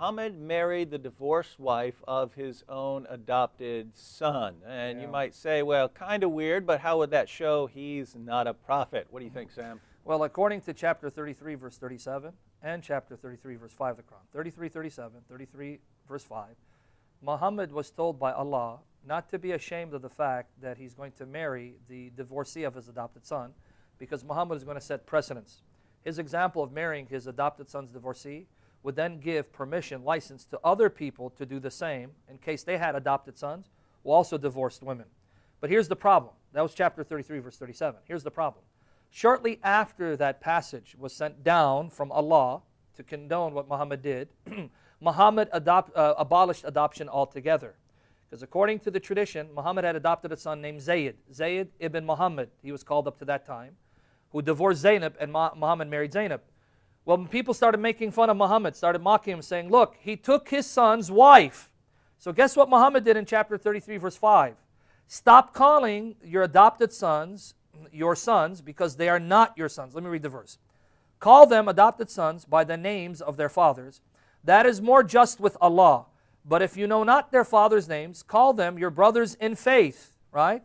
Muhammad married the divorced wife of his own adopted son. And you might say, well, kind of weird, but how would that show he's not a prophet? What do you think, Sam? Well, according to chapter 33, verse 37, and chapter 33, verse 5 of the Quran, 33, 37, 33, verse 5, Muhammad was told by Allah not to be ashamed of the fact that he's going to marry the divorcee of his adopted son, because Muhammad is going to set precedence. His example of marrying his adopted son's divorcee would then give permission, license to other people to do the same in case they had adopted sons who also divorced women. But here's the problem. That was chapter 33, verse 37. Here's the problem. Shortly after that passage was sent down from Allah to condone what Muhammad did, Muhammad abolished adoption altogether. Because according to the tradition, Muhammad had adopted a son named Zayd. Zayd ibn Muhammad, he was called up to that time, who divorced Zaynab, and Muhammad married Zaynab. Well, when people started making fun of Muhammad, started mocking him, saying, look, he took his son's wife. So guess what Muhammad did in chapter 33, verse 5? Stop calling your adopted sons your sons, because they are not your sons. Let me read the verse. Call them adopted sons by the names of their fathers. That is more just with Allah. But if you know not their fathers' names, call them your brothers in faith, right?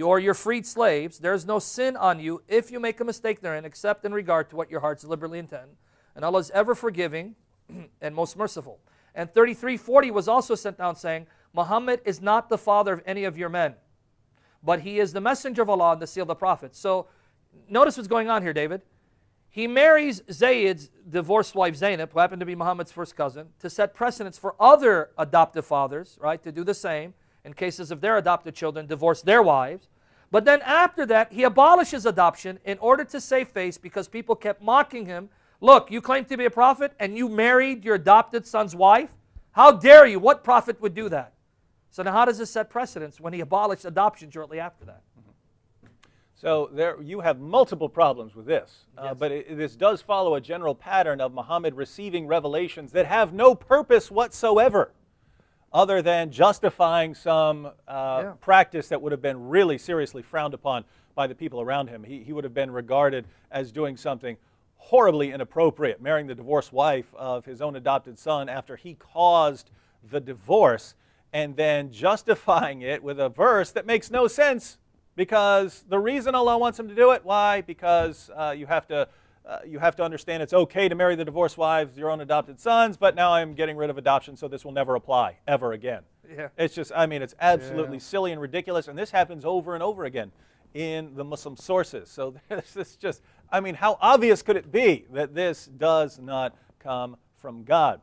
Or your freed slaves. There is no sin on you if you make a mistake therein, except in regard to what your hearts deliberately intend. And Allah is ever forgiving and most merciful. And 33:40 was also sent down saying, Muhammad is not the father of any of your men, but he is the messenger of Allah and the seal of the prophet. So notice what's going on here, David. He marries Zayd's divorced wife Zaynab, who happened to be Muhammad's first cousin, to set precedence for other adoptive fathers, right, to do the same in cases of their adopted children divorce their wives. But then after that, he abolishes adoption in order to save face, because people kept mocking him. Look, you claim to be a prophet and you married your adopted son's wife? How dare you? What prophet would do that? So now how does this set precedence when he abolished adoption shortly after that? So there you have multiple problems with this, Yes. but this does follow a general pattern of Muhammad receiving revelations that have no purpose whatsoever other than justifying some practice that would have been really seriously frowned upon by the people around him. He would have been regarded as doing something horribly inappropriate, marrying the divorced wife of his own adopted son after he caused the divorce, and then justifying it with a verse that makes no sense, because the reason Allah wants him to do it, why? Because you have to understand it's okay to marry the divorced wives of your own adopted sons, but now I'm getting rid of adoption, so this will never apply ever again. Yeah. It's just, I mean, it's absolutely silly and ridiculous, and this happens over and over again in the Muslim sources. So this is just, I mean, how obvious could it be that this does not come from God?